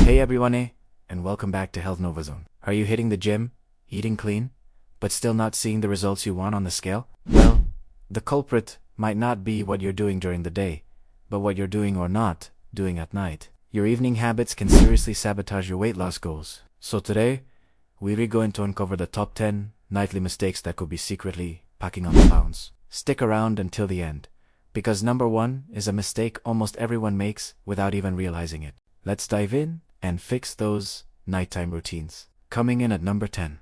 Hey everyone, and welcome back to Health Nova Zone. Are you hitting the gym, eating clean, but still not seeing the results you want on the scale? Well, the culprit might not be what you're doing during the day, but what you're doing or not doing at night. Your evening habits can seriously sabotage your weight loss goals. So today, we're going to uncover the top 10 nightly mistakes that could be secretly packing on the pounds. Stick around until the end, because number 1 is a mistake almost everyone makes without even realizing it. Let's dive in and fix those nighttime routines. Coming in at number 10.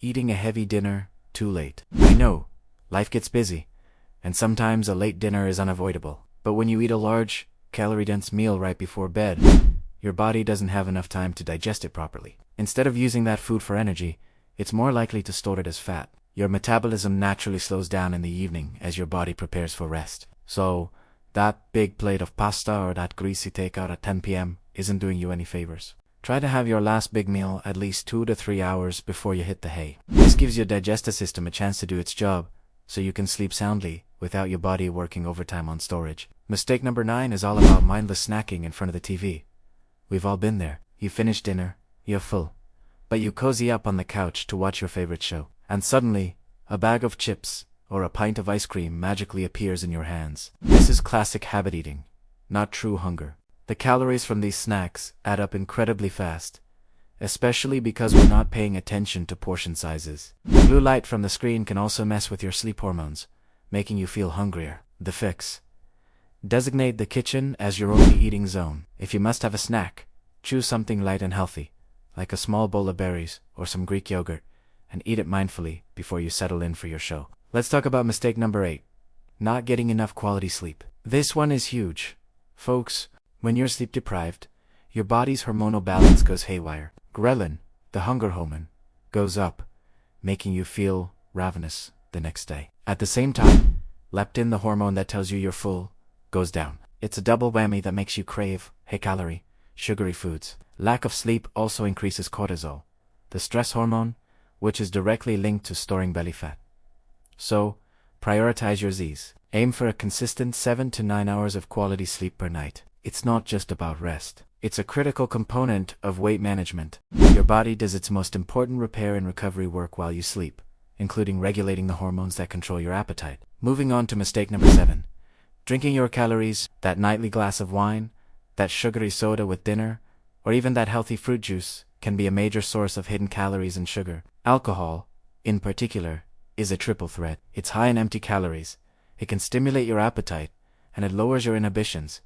Eating a heavy dinner too late. I know, life gets busy, and sometimes a late dinner is unavoidable. But when you eat a large, calorie-dense meal right before bed, your body doesn't have enough time to digest it properly. Instead of using that food for energy, it's more likely to store it as fat. Your metabolism naturally slows down in the evening as your body prepares for rest. So, that big plate of pasta or that greasy takeout at 10 p.m. isn't doing you any favors. Try to have your last big meal at least 2 to 3 hours before you hit the hay. This gives your digestive system a chance to do its job, so you can sleep soundly without your body working overtime on storage. Mistake number 9 is all about mindless snacking in front of the TV. We've all been there. You finish dinner, you're full, but you cozy up on the couch to watch your favorite show, and suddenly, a bag of chips or a pint of ice cream magically appears in your hands. This is classic habit eating, not true hunger. The calories from these snacks add up incredibly fast, especially because we're not paying attention to portion sizes. The blue light from the screen can also mess with your sleep hormones, making you feel hungrier. The fix: designate the kitchen as your only eating zone. If you must have a snack, choose something light and healthy, like a small bowl of berries or some Greek yogurt, and eat it mindfully before you settle in for your show. Let's talk about mistake number 8. Not getting enough quality sleep. This one is huge. Folks, when you're sleep deprived, your body's hormonal balance goes haywire. Ghrelin, the hunger hormone, goes up, making you feel ravenous the next day. At the same time, leptin, the hormone that tells you you're full, goes down. It's a double whammy that makes you crave high-calorie, sugary foods. Lack of sleep also increases cortisol, the stress hormone, which is directly linked to storing belly fat. So, prioritize your Z's. Aim for a consistent 7 to 9 hours of quality sleep per night. It's not just about rest. It's a critical component of weight management. Your body does its most important repair and recovery work while you sleep, including regulating the hormones that control your appetite. Moving on to mistake number 7. Drinking your calories, that nightly glass of wine, that sugary soda with dinner, or even that healthy fruit juice, can be a major source of hidden calories and sugar. Alcohol, in particular, is a triple threat. It's high in empty calories, it can stimulate your appetite, and it lowers your inhibitions,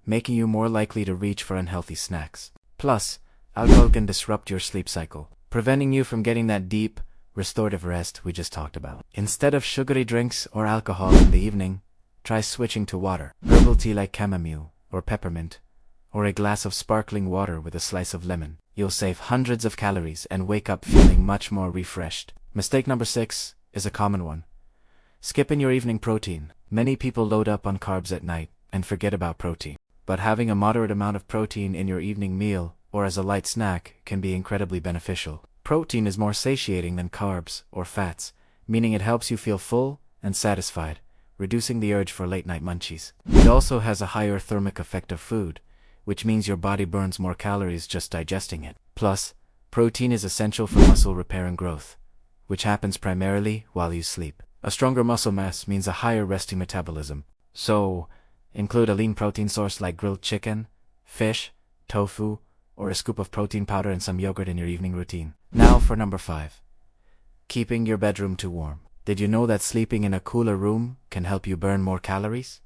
making you more likely to reach for unhealthy snacks. Plus, alcohol can disrupt your sleep cycle, preventing you from getting that deep, restorative rest we just talked about. Instead of sugary drinks or alcohol in the evening, try switching to water. Herbal tea like chamomile or peppermint, or a glass of sparkling water with a slice of lemon. You'll save hundreds of calories and wake up feeling much more refreshed. Mistake number 6 is a common one. Skipping your evening protein. Many people load up on carbs at night and forget about protein. But having a moderate amount of protein in your evening meal or as a light snack can be incredibly beneficial. Protein is more satiating than carbs or fats, meaning it helps you feel full and satisfied, reducing the urge for late-night munchies. It also has a higher thermic effect of food, which means your body burns more calories just digesting it. Plus, protein is essential for muscle repair and growth, which happens primarily while you sleep. A stronger muscle mass means a higher resting metabolism. So, include a lean protein source like grilled chicken, fish, tofu, or a scoop of protein powder and some yogurt in your evening routine. Now for number 5. Keeping your bedroom too warm. Did you know that sleeping in a cooler room can help you burn more calories?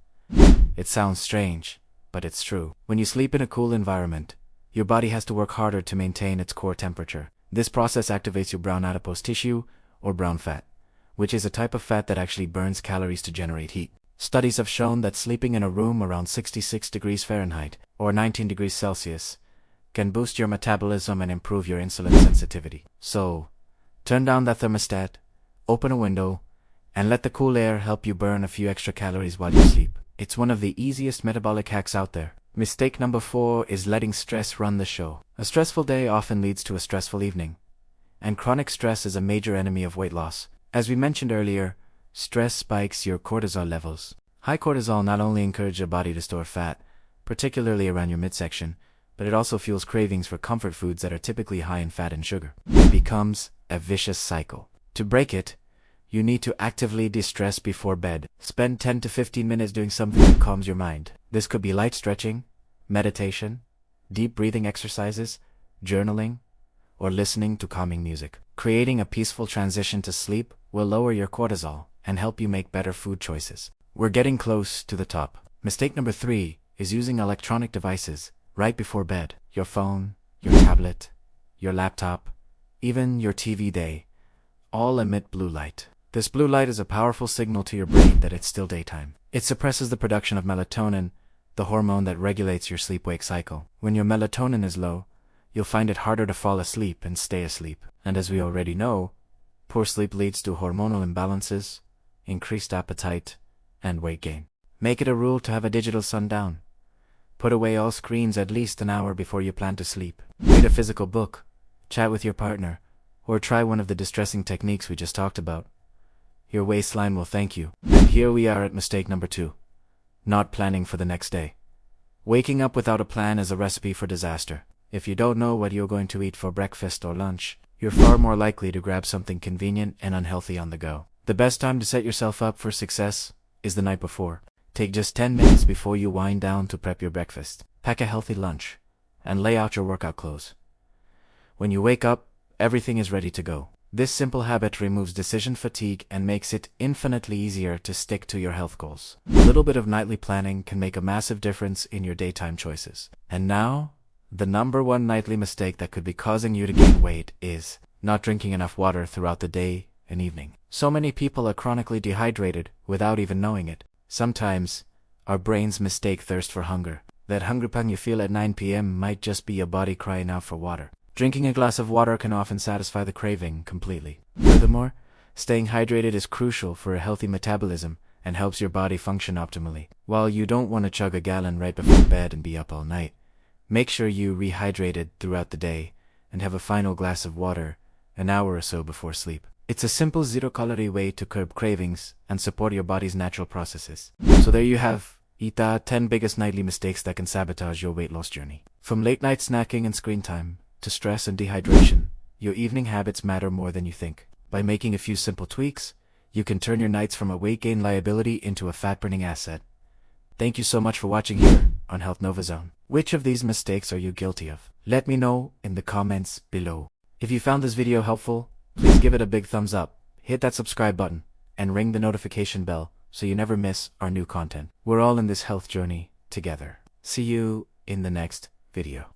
It sounds strange, but it's true. When you sleep in a cool environment, your body has to work harder to maintain its core temperature. This process activates your brown adipose tissue, or brown fat, which is a type of fat that actually burns calories to generate heat. Studies have shown that sleeping in a room around 66 degrees Fahrenheit, or 19 degrees Celsius, can boost your metabolism and improve your insulin sensitivity. So, turn down that thermostat, open a window, and let the cool air help you burn a few extra calories while you sleep. It's one of the easiest metabolic hacks out there. Mistake number 4 is letting stress run the show. A stressful day often leads to a stressful evening, and chronic stress is a major enemy of weight loss. As we mentioned earlier, stress spikes your cortisol levels. High cortisol not only encourages your body to store fat, particularly around your midsection, but it also fuels cravings for comfort foods that are typically high in fat and sugar. It becomes a vicious cycle. To break it, you need to actively de-stress before bed. Spend 10 to 15 minutes doing something that calms your mind. This could be light stretching, meditation, deep breathing exercises, journaling, or listening to calming music. Creating a peaceful transition to sleep will lower your cortisol and help you make better food choices. We're getting close to the top. Mistake number 3 is using electronic devices right before bed. Your phone, your tablet, your laptop, even your TV all emit blue light. This blue light is a powerful signal to your brain that it's still daytime. It suppresses the production of melatonin, the hormone that regulates your sleep-wake cycle. When your melatonin is low, you'll find it harder to fall asleep and stay asleep. And as we already know, poor sleep leads to hormonal imbalances, increased appetite, and weight gain. Make it a rule to have a digital sundown. Put away all screens at least an hour before you plan to sleep. Read a physical book, chat with your partner, or try one of the distressing techniques we just talked about. Your waistline will thank you. And here we are at mistake number 2. Not planning for the next day. Waking up without a plan is a recipe for disaster. If you don't know what you're going to eat for breakfast or lunch, you're far more likely to grab something convenient and unhealthy on the go. The best time to set yourself up for success is the night before. Take just 10 minutes before you wind down to prep your breakfast. Pack a healthy lunch, and lay out your workout clothes. When you wake up, everything is ready to go. This simple habit removes decision fatigue and makes it infinitely easier to stick to your health goals. A little bit of nightly planning can make a massive difference in your daytime choices. And now, the number 1 nightly mistake that could be causing you to gain weight is not drinking enough water throughout the day and evening. So many people are chronically dehydrated without even knowing it. Sometimes, our brains mistake thirst for hunger. That hunger pang you feel at 9 p.m. might just be your body crying out for water. Drinking a glass of water can often satisfy the craving completely. Furthermore, staying hydrated is crucial for a healthy metabolism and helps your body function optimally. While you don't want to chug a gallon right before bed and be up all night, make sure you rehydrated throughout the day and have a final glass of water an hour or so before sleep. It's a simple zero-calorie way to curb cravings and support your body's natural processes. So there you have the 10 biggest nightly mistakes that can sabotage your weight loss journey. From late-night snacking and screen time to stress and dehydration, your evening habits matter more than you think. By making a few simple tweaks, you can turn your nights from a weight gain liability into a fat-burning asset. Thank you so much for watching here on Health Nova Zone. Which of these mistakes are you guilty of? Let me know in the comments below. If you found this video helpful, please give it a big thumbs up, hit that subscribe button, and ring the notification bell so you never miss our new content. We're all in this health journey together. See you in the next video.